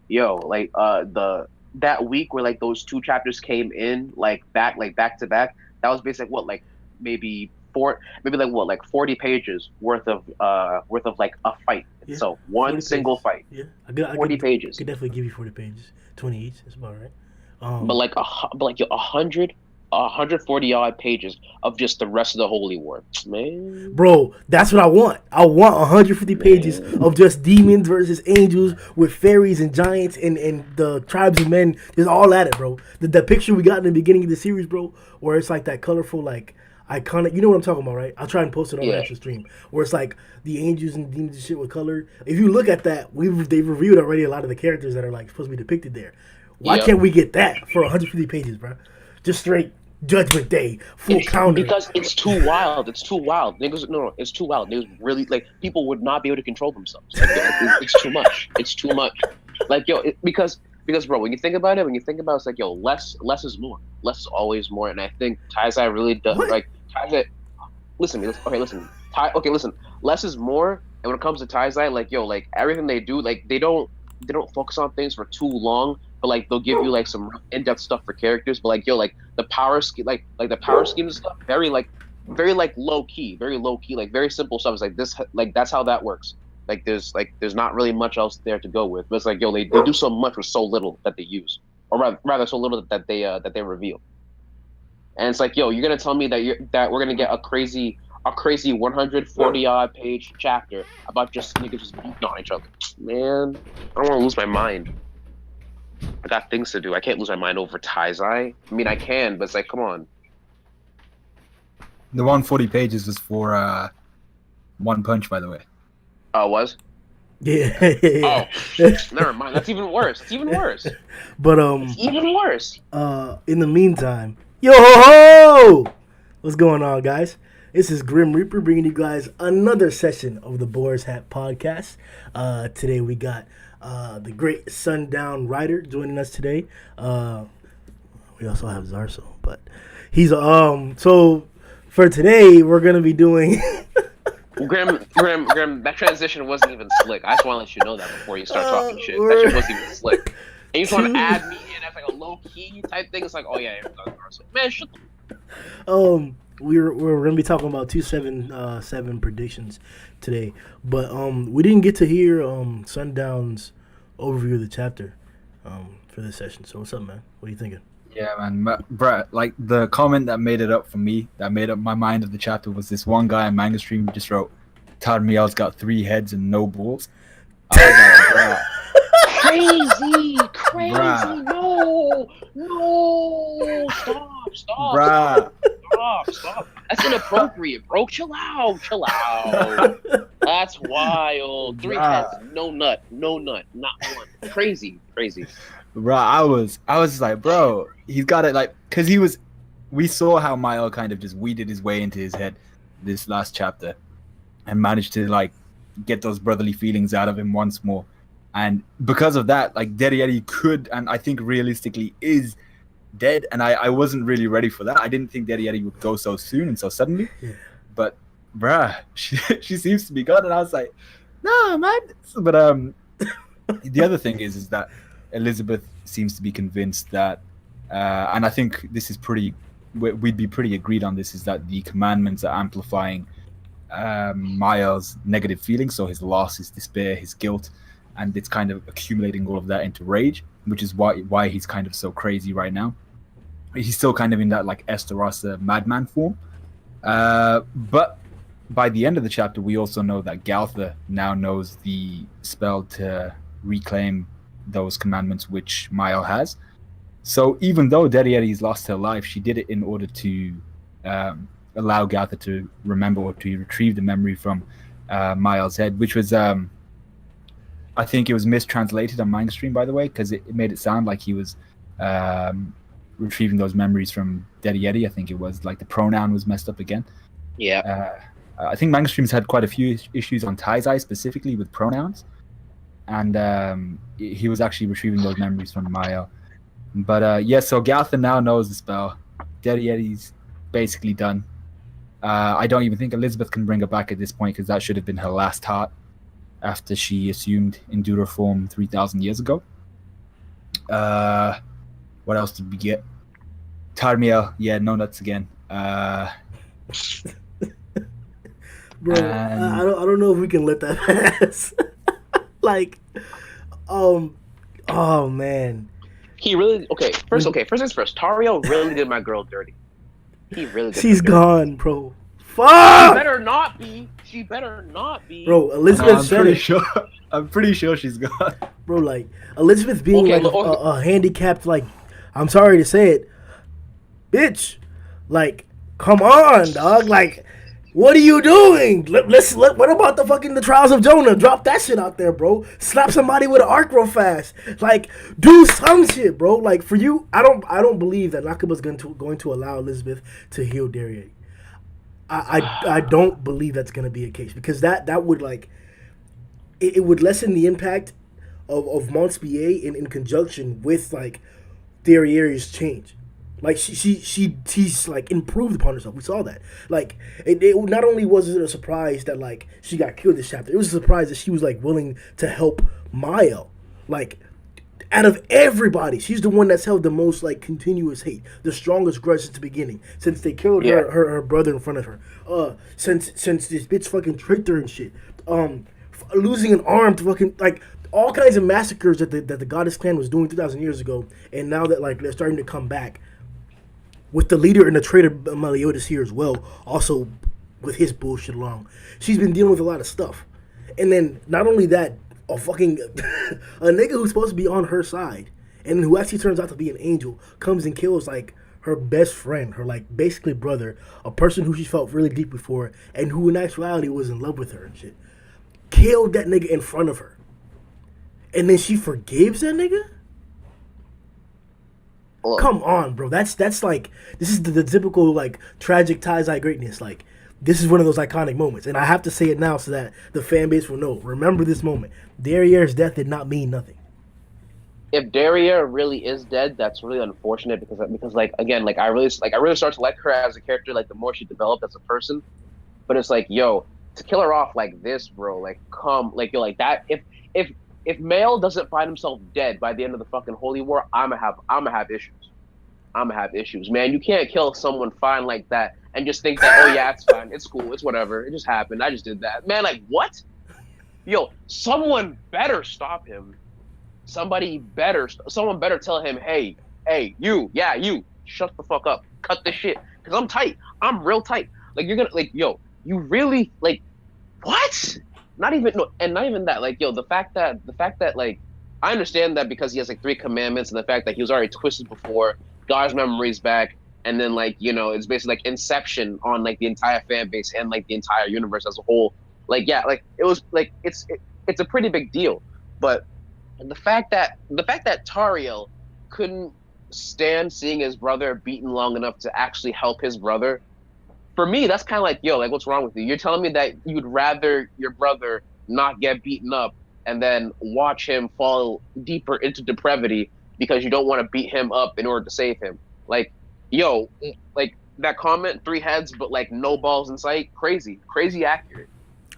Like the that week where like those two chapters came in like back to back, that was basically what like maybe maybe like what like 40 pages worth of like a fight Yeah, itself, one 40 single pages. fight, Yeah, I could, I 40 could, pages. could definitely give you 40 pages, 20 each. That's about right. But Um, like but like yo, 140 odd pages of just the rest of the Holy War. Man, Bro, that's what I want. I want 150 pages man. of just demons versus angels with fairies and giants and the tribes of men. There's all at it, bro. The picture we got in the beginning of the series, bro, where it's like that colorful, like iconic. You know what I'm talking about, right? I'll try and post it on the Yeah, actual stream, where it's like the angels and demons and shit with color. If you look at that, they've reviewed already a lot of the characters that are like supposed to be depicted there. Why yep. can't we get that for 150 pages, bro? Just straight Judgment Day, full counter. Because it's too wild. It's too wild. Niggas, no, it's too wild. Niggas really like people would not be able to control themselves. Like, yo, it's too much. It's too much. Like, yo, because bro, when you think about it, when you think about it, it's like, yo, less is more. Less is always more. And I think Taizai really does What? like Taizai. Listen to me. Okay, listen. Okay, listen. Less is more. And when it comes to Taizai, like, yo, like everything they do, like they don't focus on things for too long. But like they'll give you like some in-depth stuff for characters. But like, yo, like the power scheme, like the power schemes and stuff, very like low key, like very simple stuff. It's like this, like that's how that works. Like there's not really much else there to go with. But it's like yo, they do so much with so little that they use, or rather so little that they reveal. And it's like yo, you're gonna tell me that we're gonna get a crazy 140 odd page chapter about just niggas just beating on each other. Man, I don't want to lose my mind. I got things to do. I can't lose my mind over taizai. I mean, I can, but it's like, come on. The 140 pages was for One Punch, by the way. Oh, it was? Yeah, Oh, yeah. never mind. That's even worse. It's even worse. But It's even worse. in the meantime, yo ho ho, what's going on, guys? This is Grim Reaper bringing you guys another session of the Boar's Hat podcast. Today we got the great Sundownrider joining us today. We also have Zarso, but he's so for today we're gonna be doing. Grim, that transition wasn't even slick. I just want to let you know that before you start talking shit. That We're shit wasn't even slick. And you just want to two. add me in as like a low key type thing. It's like, oh yeah, man, shut the We're gonna be talking about 277 predictions today, but we didn't get to hear Sundown's overview of the chapter for this session. So what's up, man? What are you thinking? Yeah, man, bruh, like the comment that made it up for me, that made up my mind of the chapter was this one guy on Manga Stream who just wrote, Todd Meow's got 3 heads and no balls. I was like, crazy, bruh, no, no, stop, bruh, stop. That's inappropriate, bro. Chill out. That's wild. 3 heads, bruh, no nut, not one. Crazy. bruh. I was like, bro, he's got it, like, cause we saw how Mile kind of just weeded his way into his head this last chapter, and managed to like get those brotherly feelings out of him once more. And because of that, like Derriere could, and I think realistically is dead. And I wasn't really ready for that. I didn't think Derriere would go so soon and so suddenly. Yeah. But bruh, she seems to be gone. And I was like, no, man. But the other thing is that Elizabeth seems to be convinced that, and I think this is we'd be pretty agreed on this, is that the commandments are amplifying Miles' negative feelings, so his loss, his despair, his guilt, and it's kind of accumulating all of that into rage, which is why he's kind of so crazy right now. He's still kind of in that like Esterosa madman form, but by the end of the chapter, we also know that Galtha now knows the spell to reclaim those commandments which Mile has. So even though Derriere's lost her life, she did it in order to allow Galtha to remember or to retrieve the memory from Miles' head, which was, I think it was mistranslated on Mindstream, by the way, because it made it sound like he was retrieving those memories from Derriere. I think it was like the pronoun was messed up again. Yeah. I think Mangstream's had quite a few issues on taizai specifically with pronouns, and he was actually retrieving those memories from Maya. But yeah, so Galtha now knows the spell. Derriere's basically done. I don't even think Elizabeth can bring her back at this point, because that should have been her last heart after she assumed Endura form 3,000 years ago. What else did we get? Tarmiel, yeah, no nuts again. Bro, And I don't know if we can let that pass. Like, oh man, He really When- first things first. Tario really did my girl dirty. He really did. she's her dirty. gone, bro. She Fuck, better not be. She better not be. bro. no, Elizabeth I'm said pretty it, sure. I'm pretty sure she's gone. bro. Like Elizabeth being Okay, like look, a handicapped, like, I'm sorry to say it, bitch. Like, come on, dog. Like, what are you doing? What about the Trials of Jonah? Drop that shit out there, bro. Slap somebody with an arc real fast. Like, do some shit, bro. Like, for you, I don't believe that Nakaba's going to allow Elizabeth to heal Daria. I don't believe that's gonna be a case, because that would, like, it would lessen the impact of Montspier in conjunction with, like, Daria's change. Like, she's like improved upon herself. We saw that. Like, it not only was it a surprise that, like, she got killed this chapter, it was a surprise that she was, like, willing to help Mael. Like, out of everybody, she's the one that's held the most, like, continuous hate, the strongest grudge since the beginning, since they killed her brother in front of her. Since this bitch fucking tricked her and shit. Losing an arm to fucking, like, all kinds of massacres that the Goddess Clan was doing 2,000 years ago, and now that, like, they're starting to come back with the leader and the traitor Meliodas here as well, also with his bullshit along. She's been dealing with a lot of stuff, and then not only that, a fucking a nigga who's supposed to be on her side and who actually turns out to be an angel comes and kills, like, her best friend, her, like, basically brother, a person who she felt really deeply for and who in actuality was in love with her and shit. Killed that nigga in front of her, and then she forgives that nigga. Look, Come on, bro. That's like, this is the typical, like, tragic taizai greatness. Like, this is one of those iconic moments, and I have to say it now so that the fan base will know. Remember this moment. Derriere's death did not mean nothing. if Daria really is dead, that's really unfortunate because like, again, like I really start to like her as a character, like, the more she developed as a person. But it's like, yo, to kill her off like this, bro, like, come, like, yo, like that. If Mael doesn't find himself dead by the end of the fucking Holy War, I'ma have issues. I'm gonna have issues, man. You can't kill someone fine like that and just think that, oh yeah, it's fine, it's cool, it's whatever, it just happened, I just did that, man. Like, what? Yo, someone better stop him. Someone better tell him, hey, you, shut the fuck up, cut this shit, because I'm tight. I'm real tight. Like, you're gonna, like, yo, you really, like, what? Not even that. Like, yo, the fact that like, I understand that because he has, like, 3 commandments, and the fact that he was already twisted before, God's memories back, and then, like, you know, it's basically like Inception on, like, the entire fan base and, like, the entire universe as a whole. Like, yeah, like, it was like, it's a pretty big deal. But the fact that Tariel couldn't stand seeing his brother beaten long enough to actually help his brother, for me, that's kind of like, yo, like, what's wrong with you? You're telling me that you'd rather your brother not get beaten up and then watch him fall deeper into depravity because you don't want to beat him up in order to save him. Like, yo, like, that comment, 3 heads, but, like, no balls in sight, crazy accurate.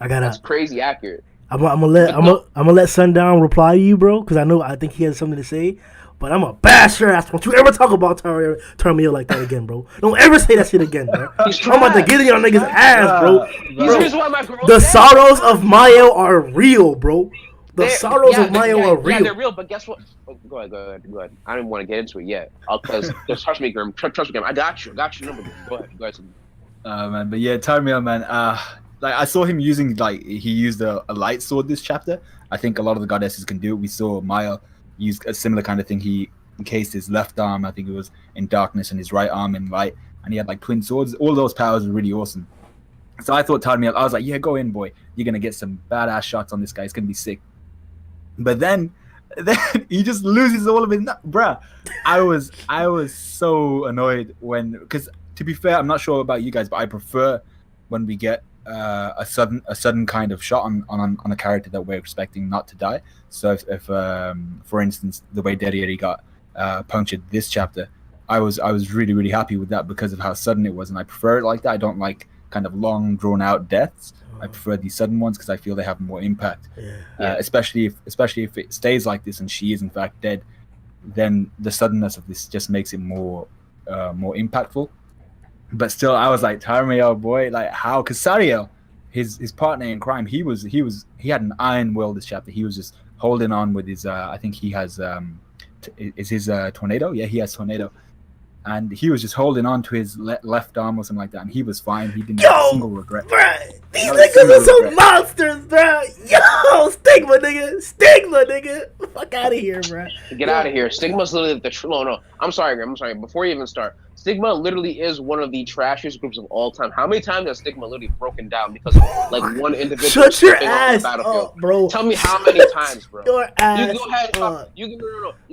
That's crazy accurate. I'm gonna let Sundown reply to you, bro, because I think he has something to say. But I'm a bash your ass. Don't you ever talk about Tarmiel like that again, bro. Don't ever say that shit again, bro. I'm about to get in your niggas' ass, bro. He's the reason why my girl The dead, sorrows bro. of Mael are real, bro. The sorrows of Mael are real. Yeah, they're real, but guess what? Oh, go ahead. I don't even want to get into it yet. Because trust me, Grimm. Trust me, Grimm. I got you number. Go ahead. Man, but yeah, Tarmiel, man. Like, I saw him using, like, he used a light sword this chapter. I think a lot of the goddesses can do it. We saw Mael use a similar kind of thing. He encased his left arm, I think it was, in darkness, and his right arm in light, and he had, like, twin swords. All those powers were really awesome. So I thought Tarmiel, I was like, yeah, go in, boy. You're gonna get some badass shots on this guy. It's gonna be sick. But then he just loses all of his bruh. I was so annoyed because, to be fair, I'm not sure about you guys, but I prefer when we get a sudden kind of shot on a character that we're expecting not to die. So if for instance, the way Derriere got punctured this chapter, I was really, really happy with that because of how sudden it was, and I prefer it like that. I don't like kind of long drawn out deaths. I prefer these sudden ones because I feel they have more impact. Yeah. Especially if it stays like this and she is in fact dead. then the suddenness of this just makes it more impactful. But still, I was like, Tarmiel, boy, like how? Because Sariel, his partner in crime, he had an iron will this chapter. He was just holding on with his. I think he has. Is his tornado? Yeah, he has tornado, and he was just holding on to his left arm or something like that, and he was fine. He didn't have a single regret. Bruh, these niggas are some monsters, bruh. Yo, Stigma, nigga. Fuck out of here, bruh. Get out of here. Stigma's literally no. I'm sorry, Graham. I'm sorry. Before you even start, Stigma literally is one of the trashiest groups of all time. How many times has Stigma literally broken down because of like one individual? Shut your ass up, bro. Tell me how many times, bro. Your ass. You can go ahead and talk. You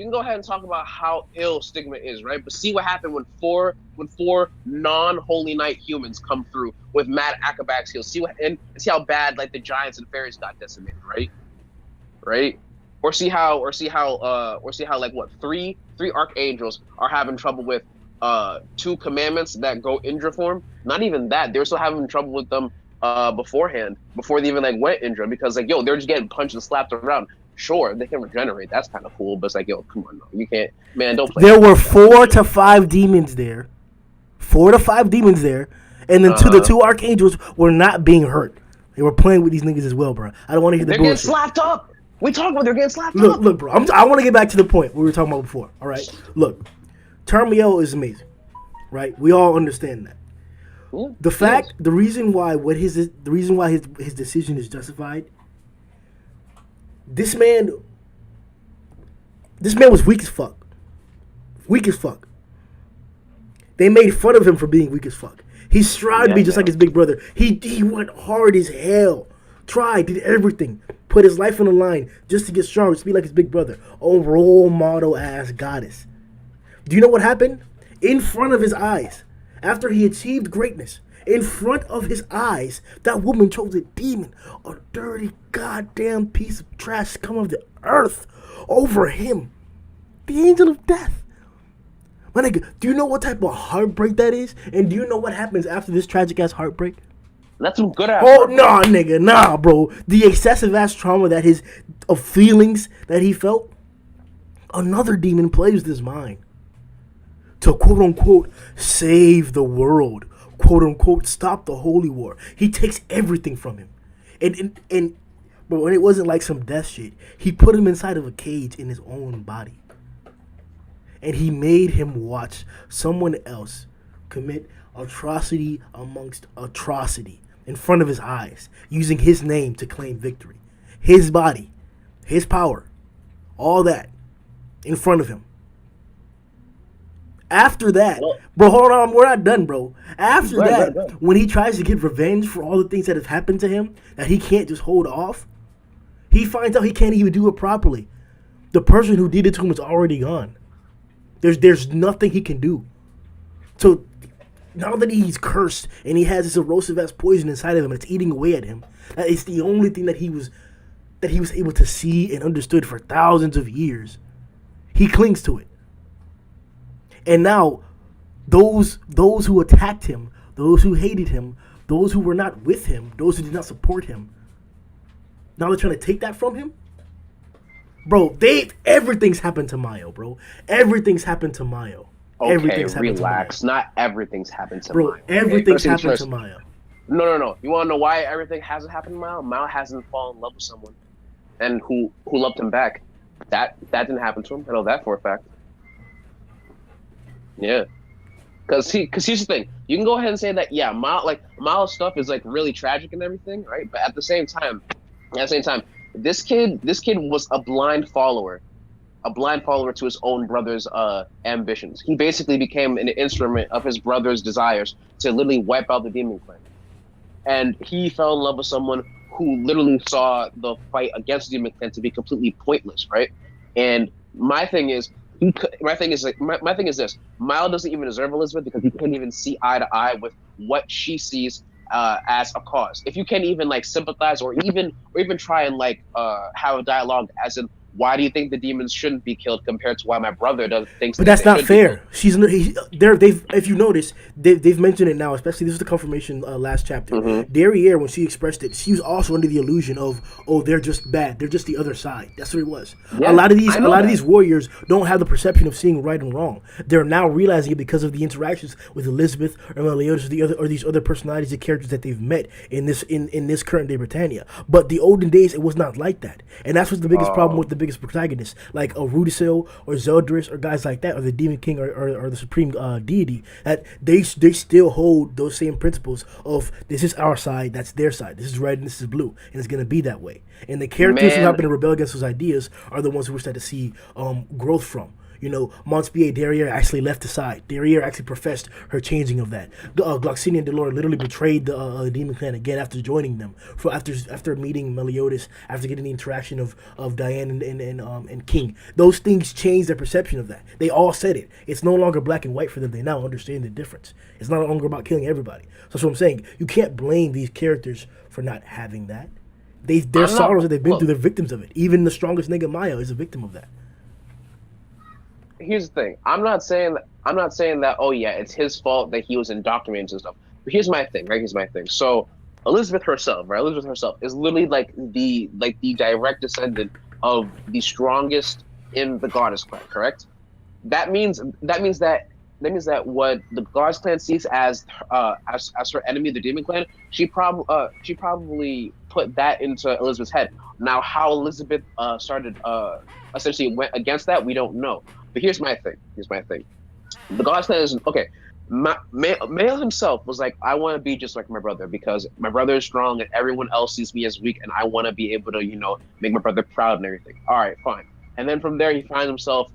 can go ahead and talk about how ill Stigma is, right? But see what happened when four non-Holy Knight humans come through with mad acrobatics heals. See how bad like the giants and fairies got decimated, right? Or see how like what three archangels are having trouble with 2 commandments that go Indra form. Not even that, they're still having trouble with them beforehand, before they even like went Indra, because like they're just getting punched and slapped around. Sure, they can regenerate. That's kind of cool, but it's like come on, no, you can't, man. Don't play. There were 4 to 5 demons there. 4 to 5 demons there, and then the 2 archangels were not being hurt. They were playing with these niggas as well, bro. I don't want to hear the bullshit. They're getting slapped up. We talk about they're getting slapped up. Look, bro. I want to get back to the point we were talking about before. All right, look. Termiel is amazing, right? We all understand that. The reason why his decision is justified. This man was weak as fuck. Weak as fuck. They made fun of him for being weak as fuck. He strived to be just like his big brother. He went hard as hell. Tried, did everything. Put his life on the line just to get strong, just to be like his big brother. Oh, role model ass goddess. Do you know what happened? In front of his eyes, after he achieved greatness, in front of his eyes, that woman chose a demon, a dirty goddamn piece of trash scum of the earth, over him. The angel of death. My nigga, do you know what type of heartbreak that is? And do you know what happens after this tragic ass heartbreak? That's some good ass. Oh, nah, nigga, nah, bro. The excessive ass trauma of feelings that he felt, another demon plays with his mind to quote unquote save the world, quote unquote stop the holy war. He takes everything from him, and but when it wasn't like some death shit, he put him inside of a cage in his own body, and he made him watch someone else commit atrocity amongst atrocity in front of his eyes, using his name to claim victory, his body, his power, all that in front of him. After that, bro, hold on, we're not done, bro. After that, when he tries to get revenge for all the things that have happened to him, that he can't just hold off, he finds out he can't even do it properly. The person who did it to him is already gone. There's nothing he can do. So now that he's cursed and he has this erosive ass poison inside of him and it's eating away at him, that is the only thing that he was able to see and understood for thousands of years. He clings to it. And now, those who attacked him, those who hated him, those who were not with him, those who did not support him, now they're trying to take that from him? Bro, everything's happened to Mayo, bro. Everything's happened to Mayo. Okay, relax. Not everything's happened to Mayo. Bro, everything's happened to Mayo. No. You want to know why everything hasn't happened to Mayo? Mayo hasn't fallen in love with someone and who loved him back. That didn't happen to him. I know that for a fact. Yeah, because here's the thing. You can go ahead and say that Miles' stuff is like really tragic and everything, right? But at the same time, this kid was a blind follower to his own brother's ambitions. He basically became an instrument of his brother's desires to literally wipe out the demon clan, and he fell in love with someone who literally saw the fight against the demon clan to be completely pointless, right? And my thing is this: Mile doesn't even deserve Elizabeth because he can't even see eye to eye with what she sees as a cause. If you can't even like sympathize or even try and like have a dialogue, as in why do you think the demons shouldn't be killed compared to why my brother does thinks But that that's they not should be killed? fair. They've if you notice, they've mentioned it now. Especially this is the confirmation last chapter. Mm-hmm. Derriere, when she expressed it, she was also under the illusion of, oh, they're just bad. They're just the other side. That's what it was. A Yeah, lot of these I a know lot of that. these warriors don't have the perception of seeing right and wrong. They're now realizing it because of the interactions with Elizabeth or Meliodas or these other personalities and characters that they've met in this current day Britannia. But the olden days, it was not like that, and that's what's the biggest problem with the biggest protagonists, like a Rudisil or Zeldris or guys like that, or the Demon King or the Supreme Deity. That they still hold those same principles of this is our side, that's their side. This is red and this is blue, and it's gonna be that way. And the characters who Man, happen to rebel against those ideas are the ones who we're starting to see growth from. You know, Montspier Derriere actually left the side. Derriere actually professed her changing of that. Gloxini and Delore literally betrayed the Demon Clan again after joining them. After meeting Meliodas, after getting the interaction of Diane and King. Those things changed their perception of that. They all said it. It's no longer black and white for them. They now understand the difference. It's not longer about killing everybody. So that's what I'm saying. You can't blame these characters for not having that. Their I'm not. sorrows that they've been Look, through, they're victims of it. Even the strongest nigga Maya is a victim of that. here's the thing. I'm not saying that. Oh yeah, it's his fault that he was indoctrinated and stuff. But here's my thing. Right. Here's my thing. So Elizabeth herself, right? Elizabeth herself is literally like the direct descendant of the strongest in the Goddess clan. Correct. That means that what the Goddess clan sees as her enemy, the Demon clan, she probably put that into Elizabeth's head. Now, how Elizabeth started essentially went against that, we don't know. But here's my thing. The Goddess clan is okay. Male himself was like, I want to be just like my brother because my brother is strong and everyone else sees me as weak, and I want to be able to, make my brother proud and everything. All right, fine. And then from there, he finds himself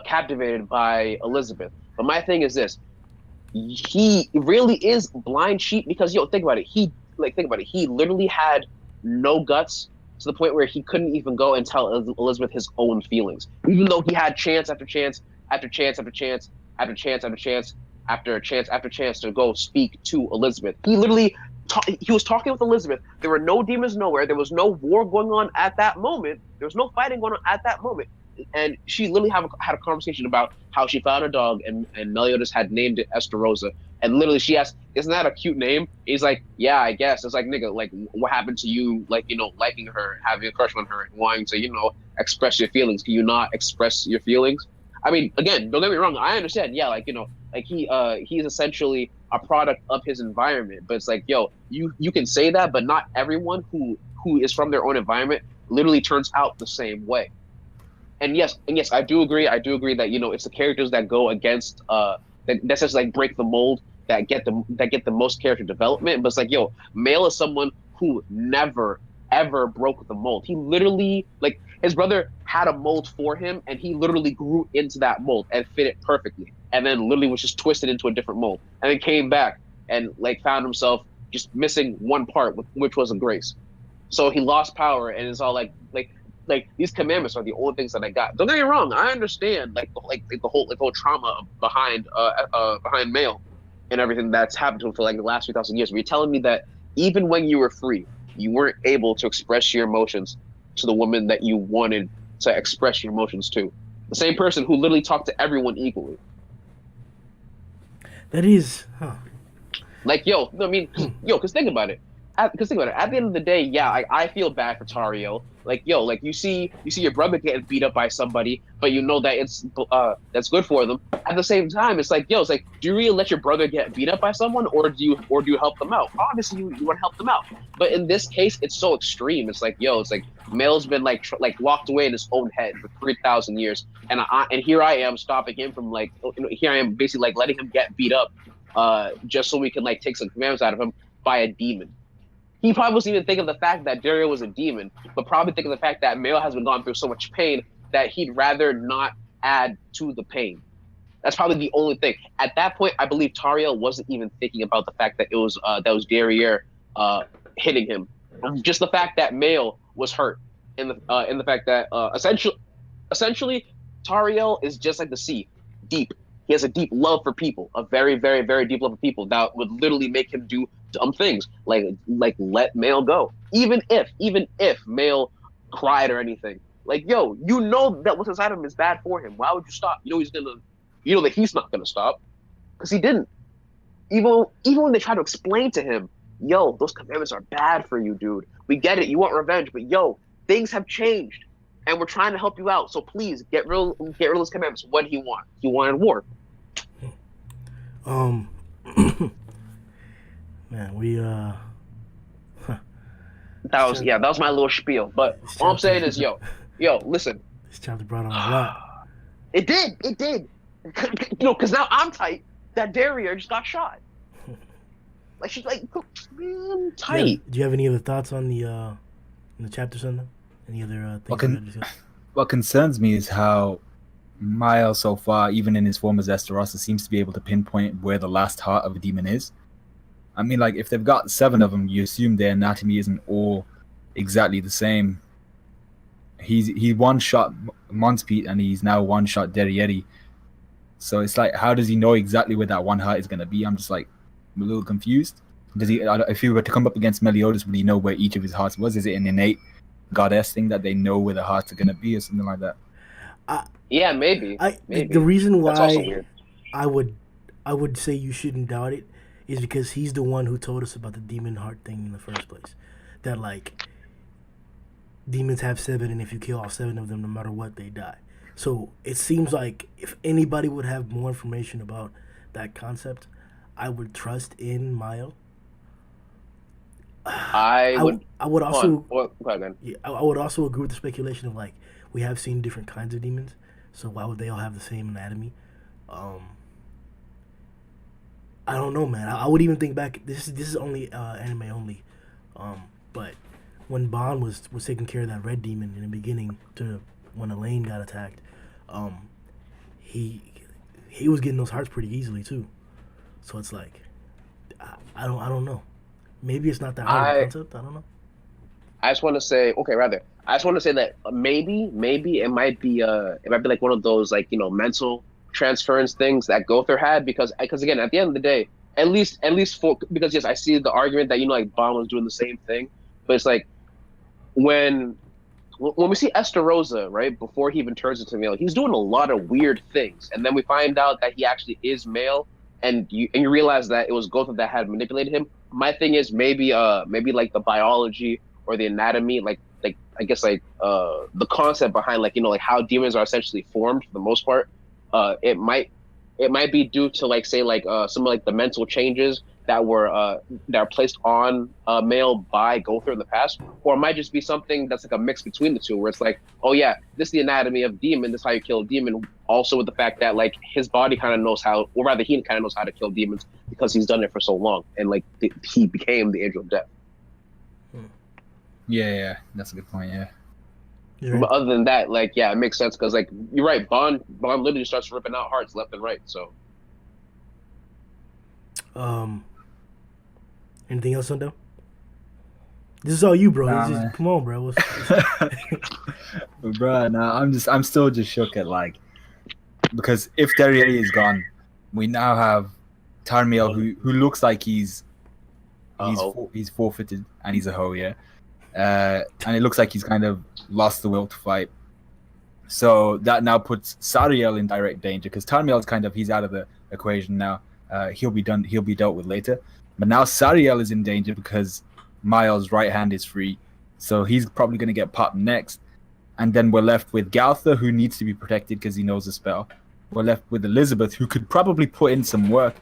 captivated by Elizabeth. But my thing is this: he really is blind sheep because think about it. Think about it. He literally had no guts to the point where he couldn't even go and tell Elizabeth his own feelings, even though he had chance after chance after chance after chance after chance after chance after chance after chance to go speak to Elizabeth. He literally he was talking with Elizabeth. There were no demons nowhere. There was no war going on at that moment. There was no fighting going on at that moment. And she literally had a conversation about how she found a dog and Meliodas had named it Esterosa. And literally she asked, isn't that a cute name? He's like, yeah, I guess. It's like, nigga, like what happened to you, like, liking her, having a crush on her, and wanting to, express your feelings? Can you not express your feelings? I mean, again, don't get me wrong. I understand. Yeah, like, like he's essentially a product of his environment. But it's like, yo, you can say that, but not everyone who is from their own environment literally turns out the same way. And yes, I do agree. That it's the characters that go against that's just like break the mold that get the most character development. But it's like, yo, Male is someone who never ever broke the mold. He literally, like, his brother had a mold for him, and he literally grew into that mold and fit it perfectly. And then literally was just twisted into a different mold, and then came back and like found himself just missing one part, which was a grace. So he lost power, and it's all like these commandments are the only things that I got. Don't get me wrong, I understand the whole trauma behind Male and everything that's happened to him for like the last 3,000 years. But you're telling me that even when you were free, you weren't able to express your emotions to the woman that you wanted to express your emotions to. The same person who literally talked to everyone equally. That is, Like, yo, I mean, because think about it. At the end of the day, yeah, I feel bad for Tario. Like, yo, like you see your brother getting beat up by somebody, but you know that it's that's good for them. At the same time, it's like, yo, it's like, do you really let your brother get beat up by someone, or do you help them out? Obviously, you want to help them out, but in this case, it's so extreme. It's like, yo, it's like Male's been like locked away in his own head for 3,000 years, and here I am stopping him from like, here I am basically like letting him get beat up, just so we can like take some commands out of him by a demon. He probably wasn't even thinking of the fact that Dario was a demon, but probably thinking of the fact that Male has been going through so much pain that he'd rather not add to the pain. That's probably the only thing. At that point, I believe Tario wasn't even thinking about the fact that it was Derriere hitting him. Just the fact that Male was hurt, in the fact that essentially Tario is just like the sea, deep. He has a deep love for people, a very, very, very deep love for people that would literally make him do dumb things, like let Male go. Even if Male cried or anything, Like, yo, you know that what's inside of him is bad for him. Why would you stop? You know that he's not gonna stop because he didn't. Even when they try to explain to him, yo, those commandments are bad for you, dude. We get it. You want revenge, but yo, things have changed, and we're trying to help you out. So please get rid of those commandments. What did he want? He wanted war. Um, man, That was my little spiel. But all I'm saying is, yo, listen. This chapter brought on a lot. It did. Because now I'm tight that Daria just got shot. Like she's like, man, tight. Do you have any other thoughts on the chapter, Sundown? Any other things? What concerns me is how Miles so far, even in his form as Esterossa, seems to be able to pinpoint where the last heart of a demon is. I mean, like, if they've got 7 of them, you assume their anatomy isn't all exactly the same. He one-shot Monspeet, and he's now one-shot Derriere. So it's like, how does he know exactly where that one heart is going to be? I'm just like, I'm a little confused. If he were to come up against Meliodas, would he know where each of his hearts was? Is it an innate goddess thing that they know where the hearts are going to be, or something like that? Yeah, maybe. The reason why I would say you shouldn't doubt it is because he's the one who told us about the demon heart thing in the first place. That, like, demons have 7, and if you kill all 7 of them, no matter what, they die. So it seems like if anybody would have more information about that concept, I would trust in Mayo. I would also agree with the speculation of, like, we have seen different kinds of demons, so why would they all have the same anatomy? I don't know, man. I would even think back. This is only anime only, but when Bon was taking care of that red demon in the beginning, to when Elaine got attacked, he was getting those hearts pretty easily too. So it's like, I don't know. Maybe it's not that hard of a concept. I don't know. I just want to say that maybe it might be like one of those, like, mental transference things that Gother had, because again, at the end of the day, at least because yes, I see the argument that, like, Bon was doing the same thing, but it's like when we see Esterosa, right, before he even turns into male, he's doing a lot of weird things, and then we find out that he actually is male, and you realize that it was Gother that had manipulated him. My thing is maybe like the biology or the anatomy, like I guess, like the concept behind, like, like how demons are essentially formed for the most part. It might be due to, like, say, like some of, like, the mental changes that are placed on male by Gother in the past, or it might just be something that's like a mix between the two, where it's like, oh yeah, this is the anatomy of demon, this is how you kill a demon. Also with the fact that, like, his body kind of knows how, or rather he kind of knows how to kill demons because he's done it for so long, and, like, he became the Angel of Death. Yeah, that's a good point. Yeah. Right. But other than that, like, yeah, it makes sense because, like, you're right. Bon literally starts ripping out hearts left and right. So, anything else, Sundown? This is all you, bro. Nah, come on, bro. Bro, I'm still just shook at, like, because if Derriere is gone, we now have Tarmiel, who looks like he's forfeited, and he's a hoe, yeah. And it looks like he's kind of lost the will to fight. So that now puts Sariel in direct danger, because Tarmiel's he's out of the equation now. He'll be dealt with later. But now Sariel is in danger because Miles' right hand is free. So he's probably going to get popped next. And then we're left with Galtha, who needs to be protected because he knows the spell. We're left with Elizabeth, who could probably put in some work,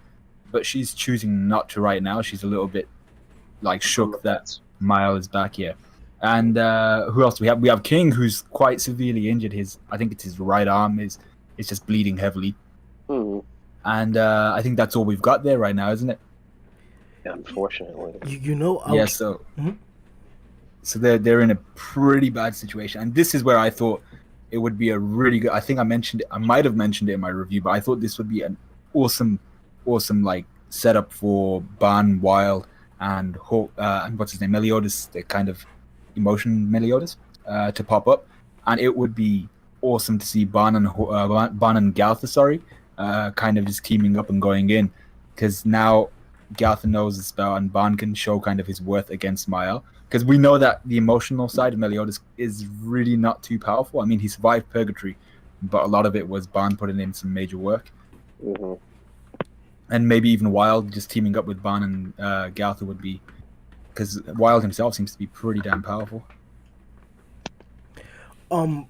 but she's choosing not to right now. She's a little bit, like, shook that Miles is back here. And who else do we have? We have King, who's quite severely injured. I think it's his right arm is just bleeding heavily. Mm-hmm. And I think that's all we've got there right now, isn't it? Yeah, unfortunately. So they're in a pretty bad situation, and this is where I thought it would be a really good. I think I might have mentioned it in my review, but I thought this would be an awesome, like, setup for Ban, Wild, and what's his name, Meliodas, the kind of emotion Meliodas, to pop up, and it would be awesome to see Ban and Galtha, kind of just teaming up and going in, because now Garth knows the spell, and Ban can show kind of his worth against Mael. Because we know that the emotional side of Meliodas is really not too powerful. I mean, he survived Purgatory, but a lot of it was Ban putting in some major work. Mm-hmm. And maybe even Wild just teaming up with Ban and Garth would be... Because Wild himself seems to be pretty damn powerful. One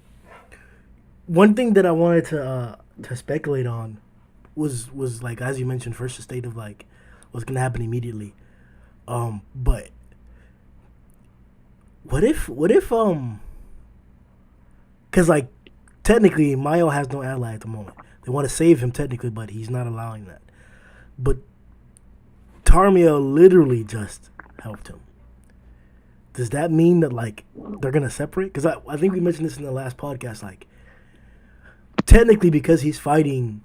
thing that I wanted to speculate on was like, as you mentioned, first the state of like what's gonna happen immediately. But what if because like technically Mayo has no ally at the moment. They want to save him technically, but he's not allowing that. But Tarmiel literally just helped him. Does that mean that like they're gonna separate? Because I think we mentioned this in the last podcast. Like technically, because he's fighting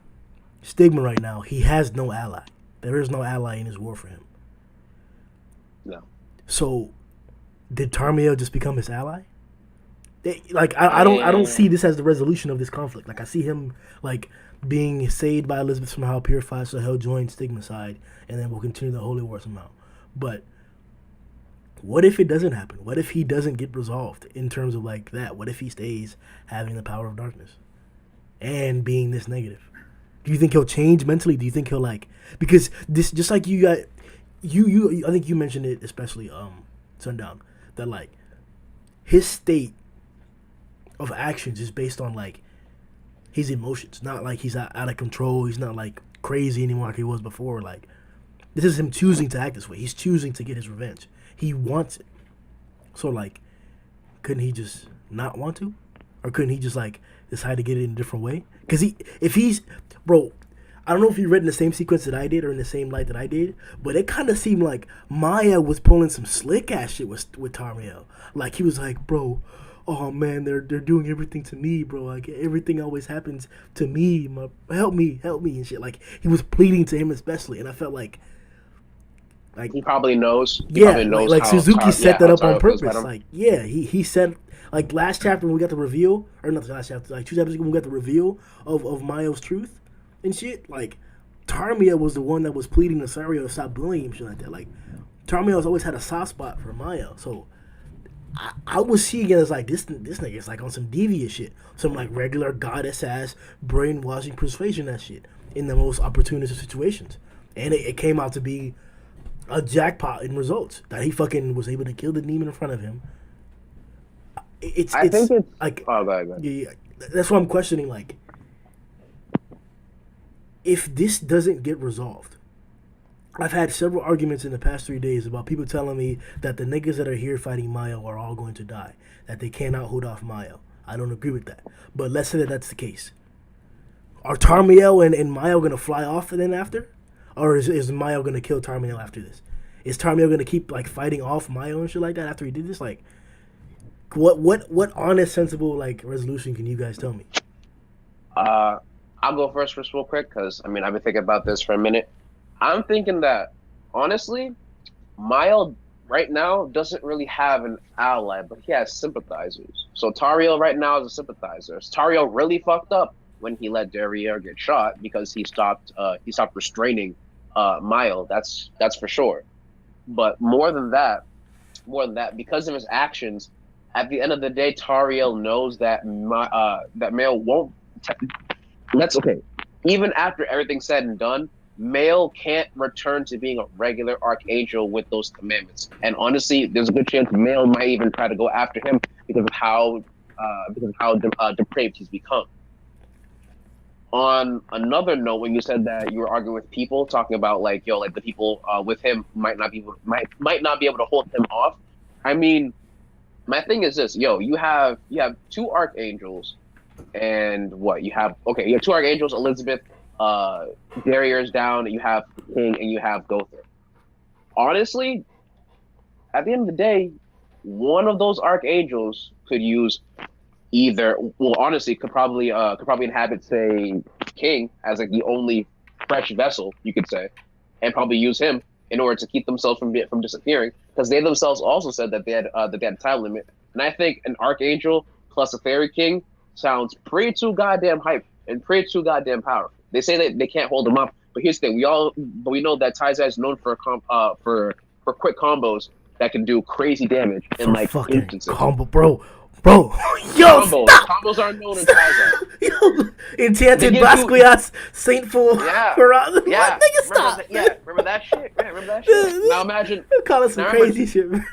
Stigma right now, he has no ally. There is no ally in his war for him. No. So, did Tarmiel just become his ally? I don't see this as the resolution of this conflict. Like I see him like being saved by Elizabeth somehow, purified, so he'll join Stigma's side, and then we'll continue the holy war somehow. But what if it doesn't happen? What if he doesn't get resolved in terms of like that? What if he stays having the power of darkness and being this negative? Do you think he'll change mentally? Do you think he'll like, because this, just like you got you I think you mentioned it, especially Sundown, that like his state of actions is based on like his emotions, not like he's out of control. He's not like crazy anymore like he was before. Like this is him choosing to act this way. He's choosing to get his revenge. He wants it. So like, couldn't he just not want to, or couldn't he just like decide to get it in a different way? Because bro, I don't know if you read in the same sequence that I did or in the same light that I did, but it kind of seemed like Maya was pulling some slick ass shit with Tarmiel. Like he was like, bro, oh man, they're doing everything to me, bro. Like everything always happens to me. Help me, and shit. Like he was pleading to him especially, and I felt like he probably knows. Like Suzuki set that up on purpose. Like he said. Like last chapter when we got the reveal, or not the last chapter, like 2 chapters ago when we got the reveal of Mayo's truth and shit, like Tarmiel was the one that was pleading to Sario to stop bullying him, shit like that. Like Tarmiel's always had a soft spot for Mayo, so I was seeing it as like this nigga is like on some devious shit, some like regular goddess ass brainwashing persuasion that shit in the most opportunistic situations, and it came out to be a jackpot in results that he fucking was able to kill the demon in front of him. I think it's like, oh, go ahead. Yeah, that's why I'm questioning, like, if this doesn't get resolved. I've had several arguments in the past 3 days about people telling me that the niggas that are here fighting Mayo are all going to die, that they cannot hold off Mayo. I don't agree with that, but let's say that that's the case. Are Tarmiel and Mayo going to fly off then after? Or is Mayo going to kill Tarmiel after this? Is Tarmiel going to keep, like, fighting off Mayo and shit like that after he did this? Like, What honest, sensible like resolution can you guys tell me? I'll go first real quick because I mean I've been thinking about this for a minute. I'm thinking that honestly, Mayo right now doesn't really have an ally, but he has sympathizers. So Tariel right now is a sympathizer. Tariel really fucked up when he let Derriere get shot because he stopped restraining Mayo. That's for sure. But more than that, because of his actions. At the end of the day, Tariel knows that Mayo won't. That's okay. Even after everything's said and done, Mayo can't return to being a regular archangel with those commandments. And honestly, there's a good chance Mayo might even try to go after him because of how depraved he's become. On another note, when you said that you were arguing with people, talking about like the people with him might not be able to hold him off. I mean. My thing is this, you have 2 archangels, and you have 2 archangels, Elizabeth, Derriere's down, you have King, and you have Gother. Honestly, at the end of the day, one of those archangels could use could probably inhabit, say, King as like the only fresh vessel, you could say, and probably use him in order to keep themselves from disappearing, because they themselves also said that they had a time limit. And I think an archangel plus a fairy king sounds pretty too goddamn hype and pretty too goddamn powerful. They say that they can't hold him up But here's the thing: we know that taizai is known for quick combos that can do crazy damage in For like fucking instances. combo, bro. Yo, stop! Combos aren't known in taizai. Yo, They Enchanted give you, Basquiat's Saintful. yeah, What? yeah. Nigga, stop. Remember that shit. Yeah, remember that shit. Now imagine, Call us some now crazy remember,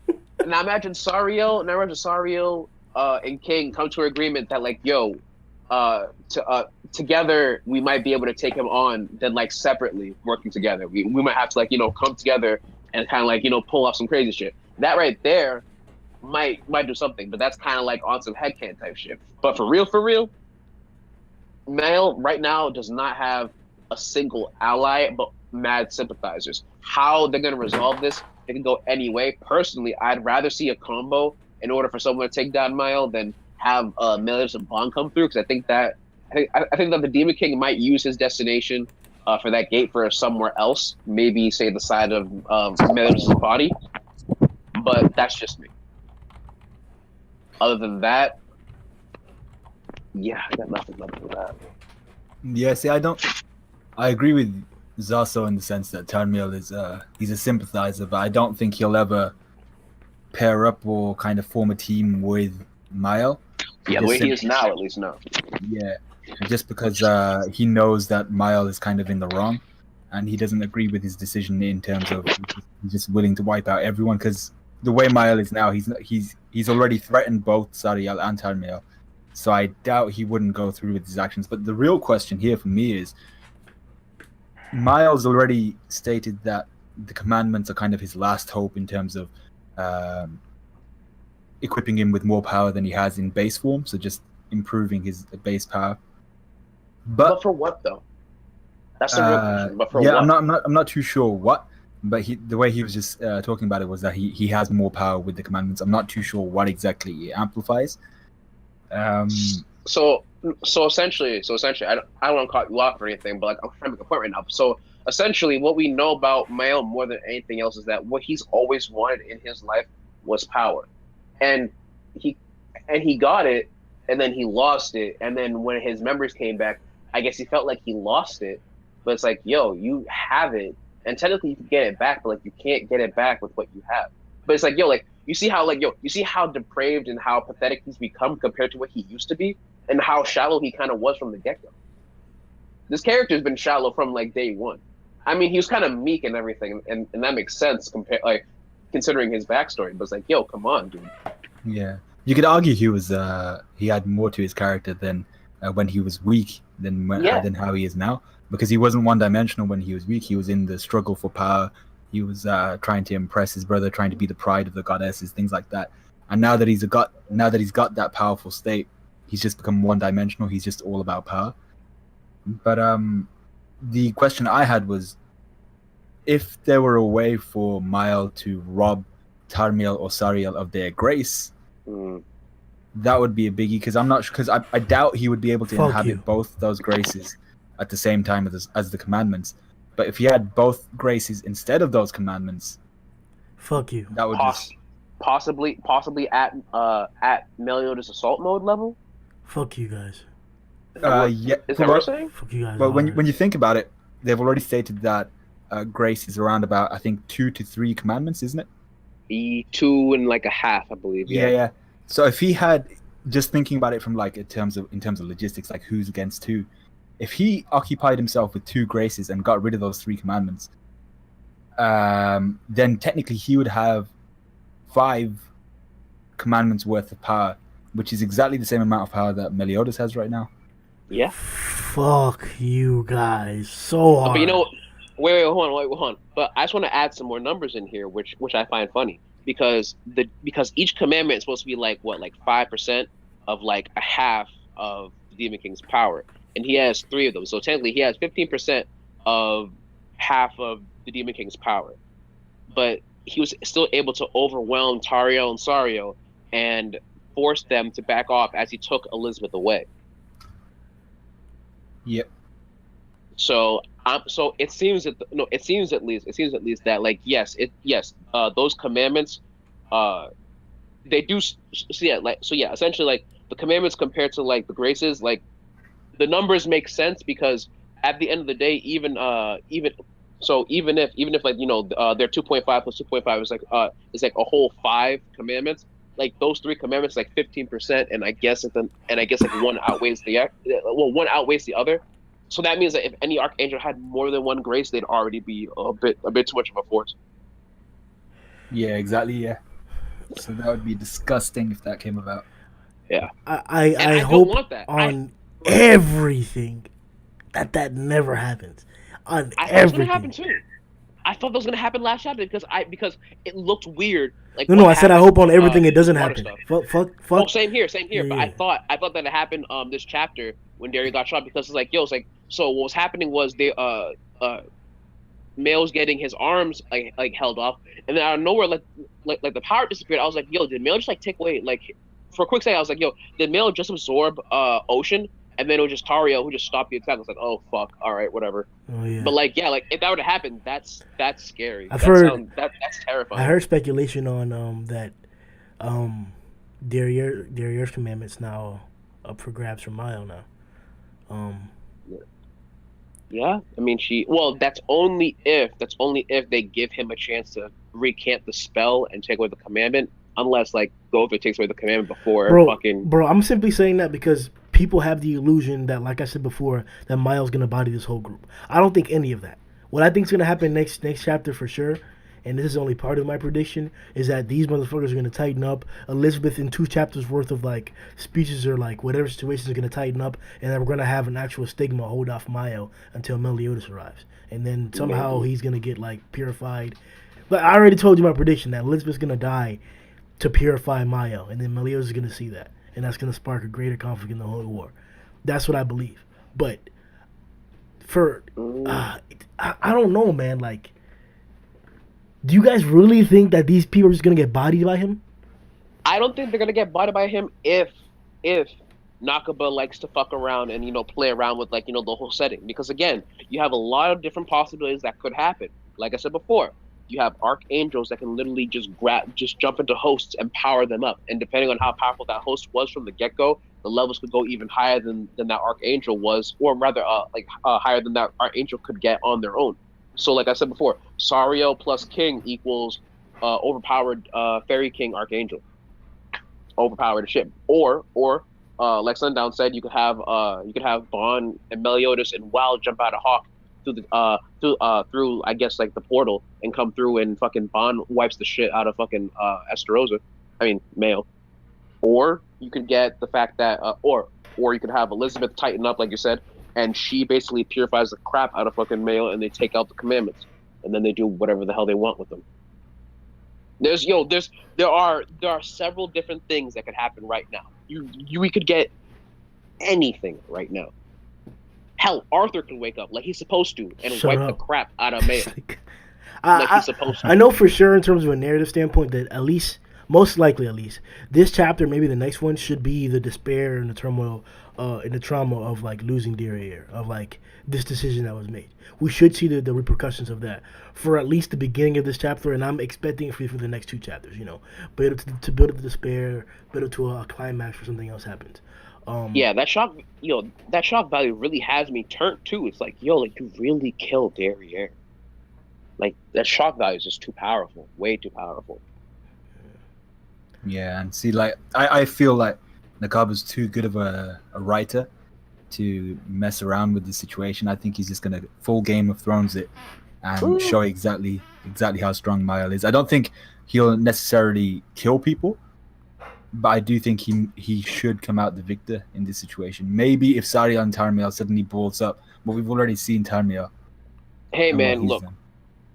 shit, man. now imagine Sariel, and King come to an agreement that like, yo, together we might be able to take him on. Then like separately working together, we might have to like come together and kind of like pull off some crazy shit. That right there might do something, but that's kind of like on some headcan type shit. But for real, Male right now does not have a single ally, but mad sympathizers. How they're gonna resolve this? It can go any way. Personally, I'd rather see a combo in order for someone to take down Mile than have Meleus and Bond come through, because I think that the Demon King might use his destination for that gate for somewhere else, maybe say the side of Meleus' body. But that's just me. Other than that, yeah, I got nothing left for that. Yeah, see, I agree with Zaso in the sense that Tarmiel is he's a sympathizer, but I don't think he'll ever pair up or kind of form a team with Mile. Yeah, the way he is now, at least no. Yeah, just because he knows that Mile is kind of in the wrong, and he doesn't agree with his decision in terms of he's just willing to wipe out everyone. Because the way Mile is now, he's already threatened both Sariel and Tarmiel, so I doubt he wouldn't go through with his actions. But the real question here for me is, Miles already stated that the commandments are kind of his last hope in terms of equipping him with more power than he has in base form, so just improving his base power. But for what though? That's the real question. But for what? I'm not too sure what. But the way he was just talking about it was that he has more power with the commandments. I'm not too sure what exactly it amplifies. So essentially, I don't want to cut you off or anything, but like I'm trying to make a point right now. So essentially, what we know about Mael more than anything else is that what he's always wanted in his life was power, and he got it, and then he lost it, and then when his memories came back, I guess he felt like he lost it, but it's like, yo, you have it, and technically you can get it back, but like you can't get it back with what you have. But it's like, yo, like you see how depraved and how pathetic he's become compared to what he used to be, and how shallow he kind of was from the get-go. This character's been shallow from like day one. I mean, he was kind of meek and everything, and that makes sense considering his backstory. But it's like, yo, come on, dude. Yeah, you could argue he had more to his character than when he was weak than how he is now, because he wasn't one-dimensional when he was weak. He was in the struggle for power. He was trying to impress his brother, trying to be the pride of the goddesses, things like that. And now that he's got that powerful state, he's just become one-dimensional. He's just all about power. But the question I had was, if there were a way for Mile to rob Tarmiel or Sariel of their grace, that would be a biggie. Because I doubt he would be able to inhabit both those graces at the same time as the commandments. But if he had both graces instead of those commandments, fuck you. That would possibly at Meliodas assault mode level. Fuck you guys. Yeah. Is that what you're saying? Fuck you guys. But when you think about it, they've already stated that grace is around about, I think, 2 to 3 commandments, isn't it? 2 and like a half, I believe. Yeah. So if he had, just thinking about it from like in terms of logistics, like who's against who, if he occupied himself with 2 graces and got rid of those 3 commandments, then technically he would have 5 commandments worth of power, which is exactly the same amount of power that Meliodas has right now. Yeah. Fuck you guys so hard. But you know, wait, hold on. But I just want to add some more numbers in here, which I find funny, because each commandment is supposed to be like 5% of like a half of the Demon King's power, and he has 3 of them. So technically, he has 15% of half of the Demon King's power. But he was still able to overwhelm Tariel and Sariel and force them to back off as he took Elizabeth away. Yep. So it seems at least that like yes, those commandments, they do. Essentially, like the commandments compared to like the graces, like the numbers make sense because at the end of the day, even if like their 2.5 plus 2.5 is like a whole 5 commandments. Like those 3 commandments, like 15%, and I guess like one outweighs the other. So that means that if any archangel had more than one grace, they'd already be a bit too much of a force. Yeah, exactly. Yeah. So that would be disgusting if that came about. Yeah, and I I don't hope want that. on Go ahead. everything that never happens. On I thought it was gonna happen everything. too. I thought that was gonna happen last chapter because it looked weird, like No, what I said I happened hope on with everything it his doesn't water happen. stuff. Oh, Fuck. same here. But I Yeah. thought that it happened this chapter when Dario got shot because it's like so what was happening was they Male's getting his arms like held off, and then out of nowhere like the power disappeared. I was like, yo, did Male just like take away like for a quick second? I was like, yo, did Male just absorb Ocean, and then it was just Tario who just stopped the attack? I was like, oh fuck, all right, whatever. Oh yeah. But like yeah, like if that were to happen, that's scary. I've That heard sounds that's I terrifying. heard speculation on that um Derriere's commandments now up for grabs from Mile now. Um Yeah, I mean well, that's only if they give him a chance to recant the spell and take away the commandment, unless like Gopher takes away the commandment before fucking. bro, I'm simply saying that because people have the illusion that, like I said before, that Miles gonna body this whole group. I don't think any of that. What I think is gonna happen next chapter for sure, and this is only part of my prediction, is that these motherfuckers are gonna tighten up. Elizabeth in 2 chapters worth of like speeches or like whatever situation is gonna tighten up, and then we're gonna have an actual stigma hold off Mayo until Meliodas arrives, and then somehow Maybe. he's gonna get like purified. But I already told you my prediction that Elizabeth's gonna die to purify Mayo, and then Meliodas is gonna see that, and that's gonna spark a greater conflict in the Holy War. That's what I believe. But for Mm. I don't know, man. Like, do you guys really think that these people are just gonna get bodied by him? I don't think they're gonna get bodied by him if Nakaba likes to fuck around and play around with like the whole setting, because again you have a lot of different possibilities that could happen. Like I said before, you have archangels that can literally just jump into hosts and power them up, and depending on how powerful that host was from the get go, the levels could go even higher than that archangel was, or rather higher than that archangel could get on their own. So like I said before, Sariel plus King equals overpowered Fairy King Archangel, overpowered ship. Or like Sundown said, you could have Bond and Meliodas and Wild jump out of Hawk through I guess like the portal and come through, and fucking Bond wipes the shit out of fucking Esterosa. I mean Mayo. Or you could get the fact that or you could have Elizabeth tighten up like you said, and she basically purifies the crap out of fucking Mayo, and they take out the commandments, and then they do whatever the hell they want with them. There are several different things that could happen right now. We could get anything right now. Hell, Arthur could wake up like he's supposed to and Shut wipe the up. crap out of Mayo like I, he's supposed I to. know for sure in terms of a narrative standpoint that at least, most likely at least, this chapter, maybe the next one, should be the despair and the turmoil, and the trauma of like losing dear air, of like this decision that was made. We should see the repercussions of that for at least the beginning of this chapter, and I'm expecting it for the next 2 chapters. Build up to build up the despair, build up to a climax where something else happens. Yeah, that shock value really has me turned too. It's like, like you really killed Derriere. Like that shock value is just too powerful, way too powerful. Yeah, and see, like I feel like Nakaba's too good of a writer to mess around with the situation. I think he's just gonna full Game of Thrones it and show exactly how strong Mael is. I don't think he'll necessarily kill people, but I do think he should come out the victor in this situation. Maybe if Saria and Tarmiel suddenly balls up, but we've already seen Tarmiel Hey and what man, he's look. done.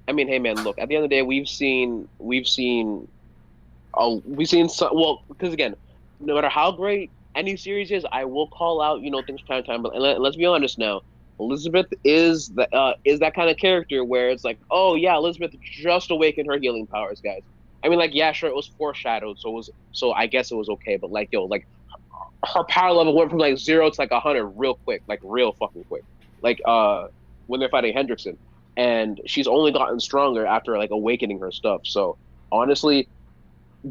Hey man, look. At the end of the day, we've seen well, because again, no matter how great any series is, I will call out things time to time. But let's be honest now, Elizabeth is that kind of character where it's like, oh yeah, Elizabeth just awakened her healing powers, guys. I mean, like, yeah, sure, it was foreshadowed, so I guess it was okay. But like, like her power level went from like 0 to like 100 real quick, like real fucking quick. Like when they're fighting Hendrickson, and she's only gotten stronger after like awakening her stuff. So honestly,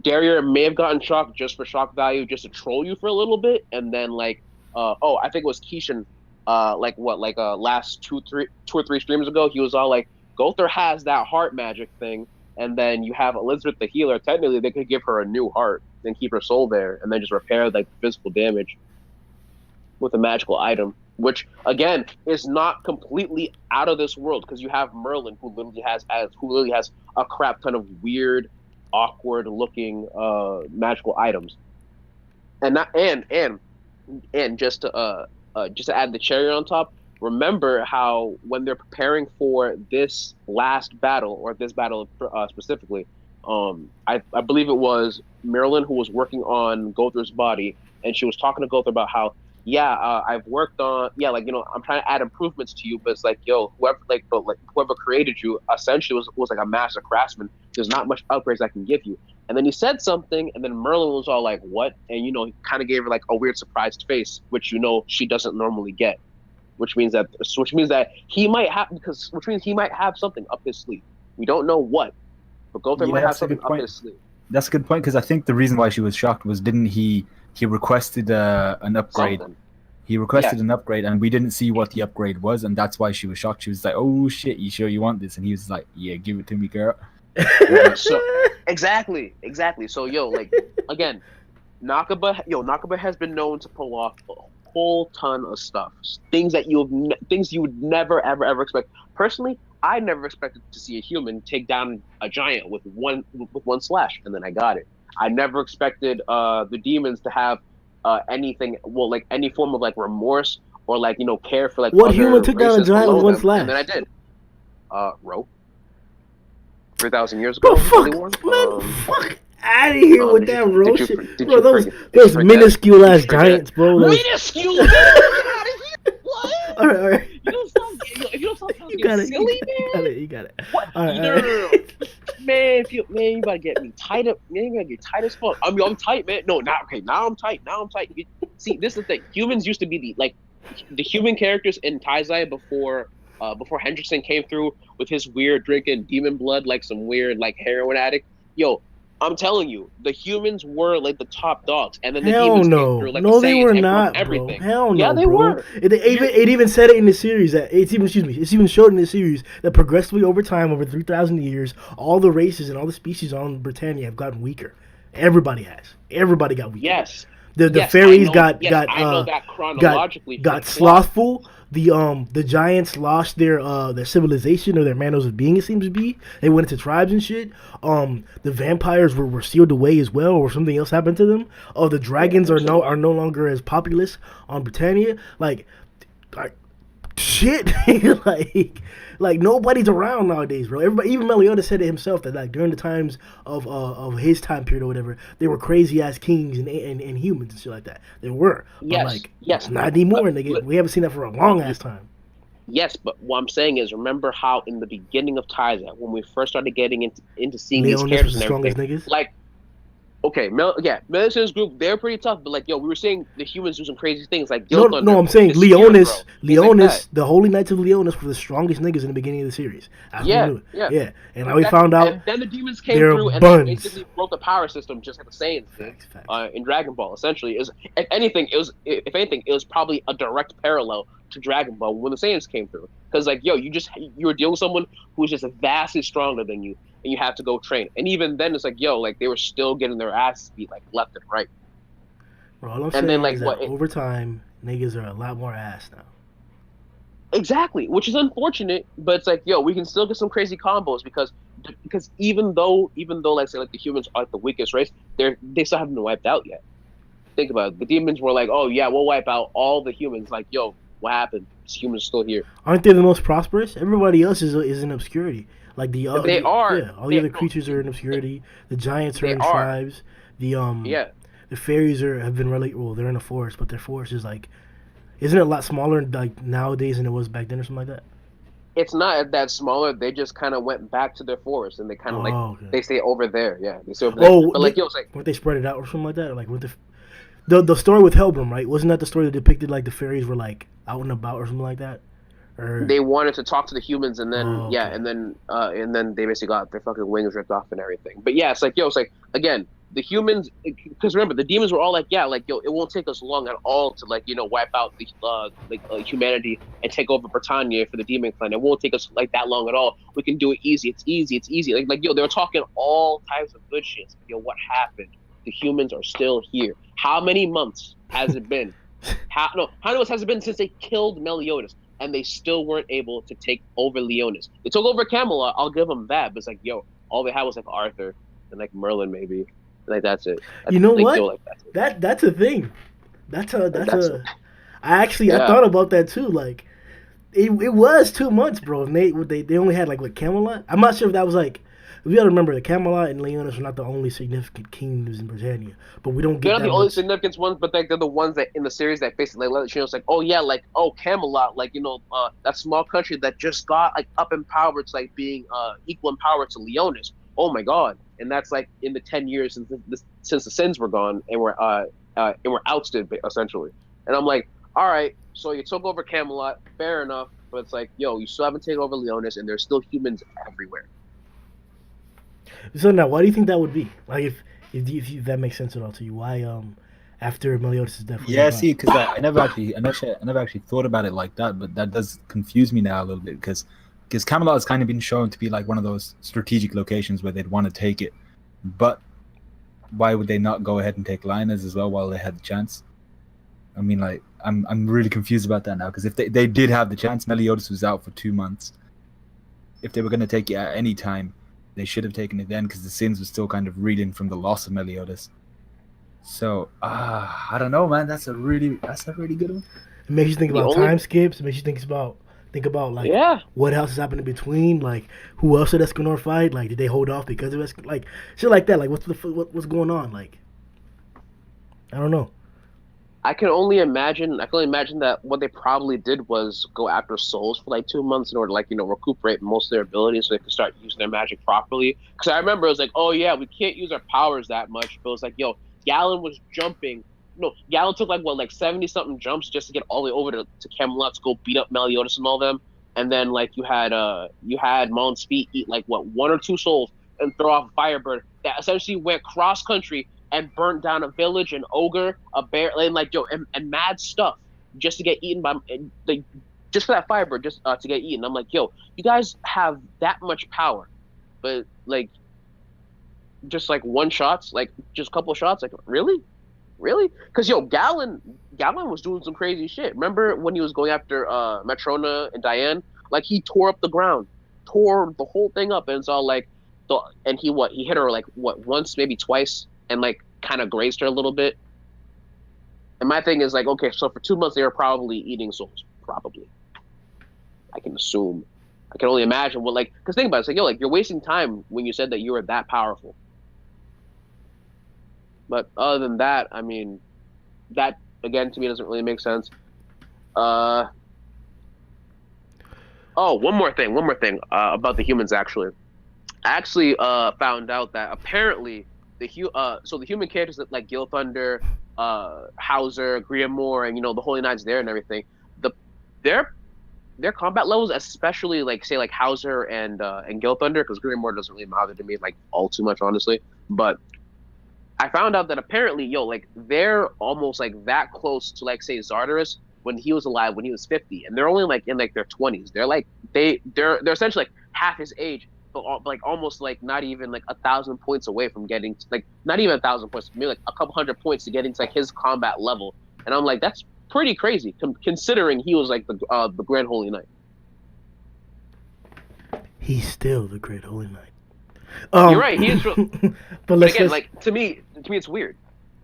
Darrier may have gotten shocked just for shock value, just to troll you for a little bit, and then like, I think it was Keishan last 2 or 3 streams ago, he was all like, Gother has that heart magic thing, and then you have Elizabeth the healer. Technically, they could give her a new heart, then keep her soul there, and then just repair like the physical damage with a magical item, which again is not completely out of this world because you have Merlin who literally has a crap ton of weird, awkward looking magical items, and not and just to add the cherry on top. Remember how when they're preparing for this last battle, or this battle specifically, I believe it was Marilyn who was working on Gother's body, and she was talking to Gother about how, I've worked on, I'm trying to add improvements to you, but it's like, yo, whoever created you essentially was like a master craftsman. There's not much upgrades I can give you. And then he said something, and then Merlin was all like, what? And, he kind of gave her like a weird surprised face, which, she doesn't normally get, which means that he might have something up his sleeve. We don't know what, but Gother might have something up his sleeve. That's a good point, because I think the reason why she was shocked was, didn't he requested an upgrade. Something. He requested an upgrade, and we didn't see what the upgrade was, and that's why she was shocked. She was like, "Oh shit, you sure you want this?" And he was like, "Yeah, give it to me, girl." So exactly. So again, Nakaba has been known to pull off a whole ton of stuff, things you would never ever expect. Personally, I never expected to see a human take down a giant with one slash, and then I got it. I never expected the demons to have anything, any form of like remorse or care for like. What human took down a giant with one slash? And then I did. Ro. 3,000 years ago. Fuck out of here with that Ro shit. Bro, those minuscule ass giants, bro. Minuscule? Get out of here! What? All right. If you don't stop talking silly, man. You got it. What? All right. Man, you about to get me tight up. Man, you gotta get tight as fuck. I'm tight, man. No, now I'm tight. See, this is the thing. Humans used to be the human characters in Taizai before Hendrickson came through with his weird drinking demon blood, like some weird heroin addict. Yo, I'm telling you, the humans were like the top dogs, and then the demons came through. No, they were not, everything. Bro. Hell no, yeah, they bro. were. It even said it in the series it's even showed in the series that progressively over time, over 3,000 years, all the races and all the species on Britannia have gotten weaker. Everybody has. Everybody got weaker. Yes. The fairies got slothful. The giants lost their civilization, or their manners of being. It seems to be they went into tribes and shit. The vampires were sealed away as well, or something else happened to them. The dragons are no longer as populous on Britannia. Shit, like nobody's around nowadays, bro. Everybody, even Meliodas said it himself that during the times of his time period or whatever, they were crazy ass kings and humans and shit like that. They were, yes, not anymore, nigga. We haven't seen that for a long ass time. Yes, but what I'm saying is, remember how in the beginning of Taizai, when we first started getting into seeing Leonis these characters was and the everything, strongest niggas? Melissa's group, they're pretty tough, but we were seeing the humans do some crazy things like No, I'm saying Leonis, the Holy Knights of Leonis were the strongest niggas in the beginning of the series. Yeah. And now we found out. And then the demons came through and they basically broke the power system, just like the Saiyans did in Dragon Ball. Essentially, if anything, it was probably a direct parallel to Dragon Ball when the Saiyans came through. Because you were dealing with someone who was just vastly stronger than you, and you have to go train. And even then, it's they were still getting their asses beat left and right. Bro, all I'm saying is that over time, niggas are a lot more ass now. Exactly, which is unfortunate, but it's we can still get some crazy combos because even though the humans are the weakest race, they still haven't been wiped out yet. Think about it. The demons were oh yeah, we'll wipe out all the humans. What happened? This human's still here. Aren't they the most prosperous? Everybody else is in obscurity. All the other creatures are in obscurity. The giants are in tribes. The fairies have been they're in a forest, but their forest is isn't it a lot smaller nowadays than it was back then or something like that? It's not that smaller. They just kind of went back to their forest and they kind of they stay over there. Yeah, they stay over there. But weren't they spread it out or something like that? Or the story with Helbram, right? Wasn't that the story that depicted the fairies were out and about or something like that? Or they wanted to talk to the humans, and then and then they basically got their fucking wings ripped off and everything. But yeah, again, the humans, because remember the demons were all like, yeah, like yo, it won't take us long at all to like wipe out the humanity and take over Britannia for the demon clan. It won't take us like that long at all. We can do it easy. It's easy. It's easy. Like yo, they were talking all types of good shit. Yo, what happened? The humans are still here. How many months has it been? How many months has it been since they killed Meliodas? And they still weren't able to take over Leonis. They took over Camelot. I'll give them that. But it's like, yo, all they had was like Arthur and like Merlin, maybe. Like that's it. You know like, what? yo, like, that's it. That's a thing. That's That's a. I yeah. thought about that too. Like it was 2 months, bro. And they only had like what Camelot. I'm not sure if that was like. We gotta remember that Camelot and Leonis are not the only significant kingdoms in Britannia, but we don't get. They're not that the only much. significant ones, but like they're the ones that in the series that basically let you know it's like, oh yeah, like oh Camelot, like that small country that just got like up in power to like being equal in power to Leonis. Oh my god, and that's like in the 10 years since the sins were gone and were ousted essentially. And I'm like, all right, so you took over Camelot, fair enough, but it's like, yo, you still haven't taken over Leonis, and there's still humans everywhere. So now, why do you think that would be? Like, if that makes sense at all to you, why after Meliodas' death? Yeah, see, because I never actually thought about it like that, but that does confuse me now a little bit because Camelot has kind of been shown to be like one of those strategic locations where they'd want to take it, but why would they not go ahead and take Lyonesse as well while they had the chance? I mean, like, I'm really confused about that now because if they did have the chance, Meliodas was out for 2 months. If they were going to take it at any time, they should have taken it then because the sins were still kind of reeling from the loss of Meliodas. So I don't know, man. That's a really good one. It makes you think about time skips. It makes you think about like what else has happened in between. Like who else did Escanor fight? Like did they hold off because of like shit like that? Like what's going on? Like I don't know. I can only imagine that what they probably did was go after souls for like 2 months in order to like recuperate most of their abilities so they could start using their magic properly. Because I remember it was like, oh yeah, we can't use our powers that much. But it was like, yo, Galen was jumping. No, Galen took like 70 something jumps just to get all the way over to Camelot to go beat up Meliodas and all them. And then like you had Mon's feet eat like what 1 or 2 souls and throw off a firebird that essentially went cross country and burnt down a village, an ogre, a bear, and like and mad stuff just to get eaten by like just for that firebird, just to get eaten. I'm like, yo, you guys have that much power, but like just like one shots, like just a couple shots, like really, because yo, Galen was doing some crazy shit. Remember when he was going after Matrona and Diane? Like he tore up the ground, tore the whole thing up, and it's all like, and he hit her like once, maybe twice. And like kind of grazed her a little bit. And my thing is like, okay, so for 2 months they were probably eating souls. Probably. I can assume. I can only imagine what like because think about it, it's like, yo, like you're wasting time when you said that you were that powerful. But other than that, I mean, that again to me doesn't really make sense. Oh, one more thing about the humans actually. I actually found out that apparently the human characters like Gil Thunder, Hauser, Grimm, and the Holy Knights there and everything, their combat levels, especially like say like Hauser and Gil Thunder, because Grimm doesn't really matter to me like all too much honestly, but I found out that apparently like they're almost like that close to like say Zardarus when he was alive when he was 50, and they're only like in like their 20s. They're like they're essentially like half his age. But like almost like not even like 1,000 points away from getting to, like not even 1,000 points, maybe like a couple hundred points to getting to like his combat level. And I'm like, that's pretty crazy considering he was like the Grand Holy Knight. He's still the Great Holy Knight. You're right. He is. but again, like to me, it's weird.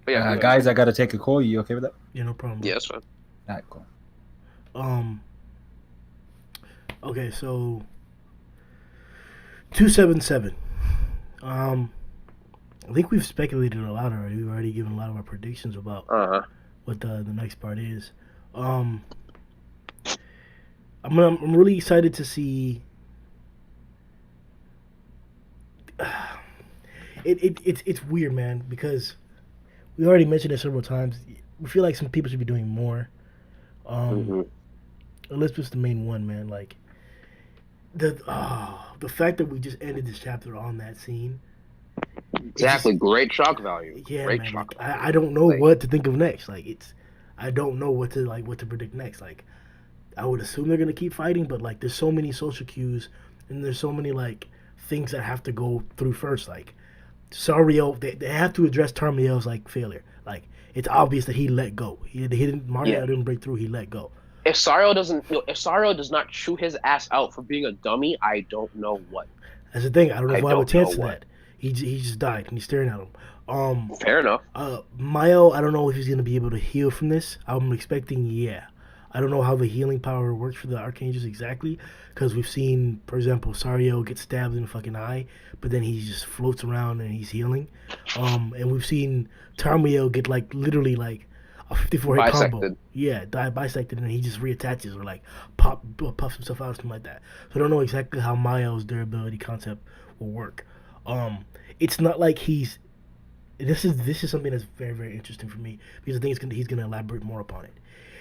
But yeah, guys, I gotta take a call. You okay with that? Yeah, no problem. Yeah, that's fine. All right, cool. Okay, so 277. I think we've speculated a lot already. We've already given a lot of our predictions about what the next part is. I'm really excited to see. It's weird, man, because we already mentioned it several times. We feel like some people should be doing more. Elizabeth's the main one, man. Like the fact that we just ended this chapter on that scene, Exactly. Great shock value. Yeah, Great man. shock Like value. I don't know Like, what to think of next. Like I don't know what to predict next. Like I would assume they're gonna keep fighting, but like there's so many social cues and there's so many like things that have to go through first. Like Sario, they have to address Tarmiel's like failure. Like it's obvious that he let go. He didn't Mario yeah. didn't break through. He let go. If Sario doesn't, if Sario does not chew his ass out for being a dummy, I don't know what. That's the thing. I don't know I if we'll have a don't know chance to what. that. He just died and he's staring at him. Fair enough. Mayo, I don't know if he's gonna be able to heal from this. I'm expecting, yeah. I don't know how the healing power works for the archangels exactly, because we've seen, for example, Sario get stabbed in the fucking eye, but then he just floats around and he's healing. And we've seen Tarmiel get like literally like a 54 hit combo. Bisected. Yeah, die bisected, and he just reattaches or like puffs himself out or something like that. So I don't know exactly how Mayo's durability concept will work. It's not like he's. This is something that's very, very interesting for me because I think he's gonna elaborate more upon it.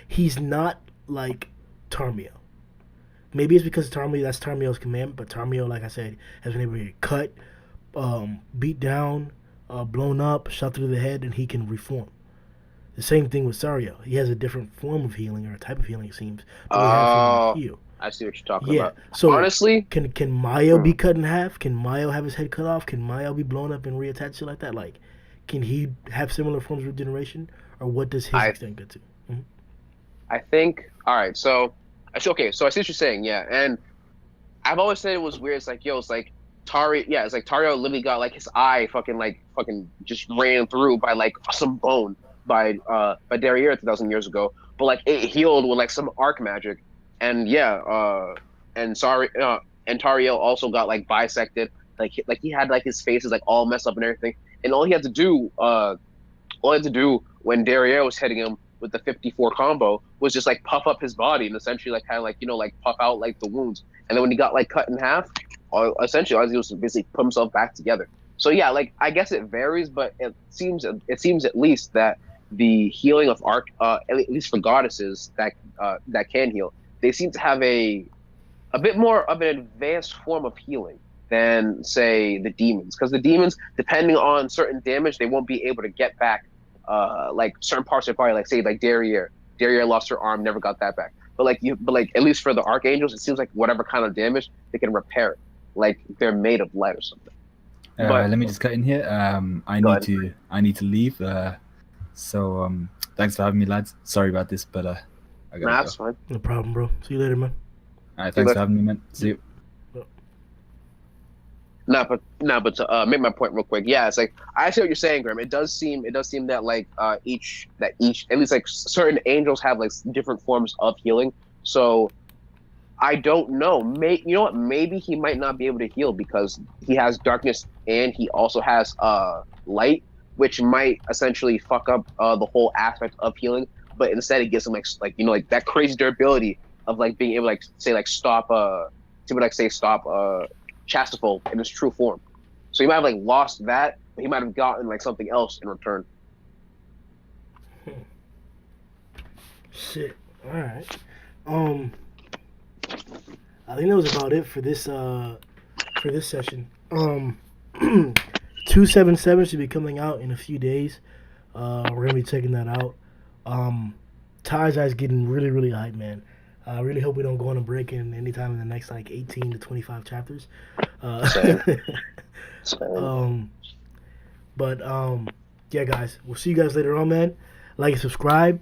He's not like Tarmiel. Maybe it's because that's Tarmiel's command, but Tarmiel, like I said, has been able to get cut, beat down, blown up, shot through the head, and he can reform. The same thing with Sario. He has a different form of healing or a type of healing, it seems, that we have for him to heal. I see what you're talking Yeah. about. So Honestly, can Mayo be cut in half? Can Mayo have his head cut off? Can Mayo be blown up and reattached like that? Like, can he have similar forms of regeneration, or what does his extent get to? Mm-hmm. I think. All right. So I see. Okay. So I see what you're saying. Yeah. And I've always said it was weird. It's like, yo, it's like Tari. Yeah. It's like Tario literally got like his eye fucking just ran through by like some bone by Derriere 2,000 years ago. But like it healed with like some arc magic. And yeah. And sorry. And Tario also got like bisected. Like he had like his face is like all messed up and everything. And all he had to do when Derriere was hitting him with the 54 combo was just like puff up his body and essentially like kind of like like puff out like the wounds. And then when he got like cut in half, essentially all he was basically put himself back together. So yeah, like I guess it varies, but it seems at least that the healing of at least for goddesses that can heal, they seem to have a bit more of an advanced form of healing than say the demons, because the demons, depending on certain damage, they won't be able to get back like certain parts of their body, like say like Derriere lost her arm, never got that back. But at least for the archangels, it seems like whatever kind of damage, they can repair it, like they're made of lead or something. But let me just cut in here. I need to leave. So thanks for having me, lads. Sorry about this, but I gotta go. that's fine. No problem, bro. See you later, man. All right, thanks for having me, man. See you. But to make my point real quick, yeah, it's like I see what you're saying, Grimm. It does seem that like each at least like certain angels have like different forms of healing. So I don't know. You know what? Maybe he might not be able to heal because he has darkness and he also has light, which might essentially fuck up the whole aspect of healing. But instead, it gives him like that crazy durability of like being able to like say like stop Chastafol in its true form. So he might have like lost that, but he might have gotten like something else in return. Shit. All right. I think that was about it for this session. 277 should be coming out in a few days. We're gonna be checking that out. Taizai's getting really, really hype, man. I really hope we don't go on a break in anytime in the next like 18 to 25 chapters. Same. Yeah, guys, we'll see you guys later on, man. Like and subscribe.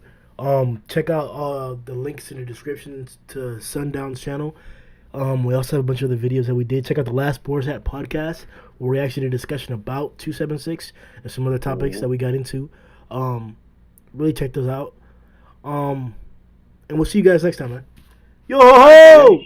Check out the links in the description to Sundown's channel. We also have a bunch of other videos that we did. Check out the last Boar's Hat podcast, where we actually did a discussion about 276 and some other topics that we got into. Really check those out. And we'll see you guys next time, man. Yo ho!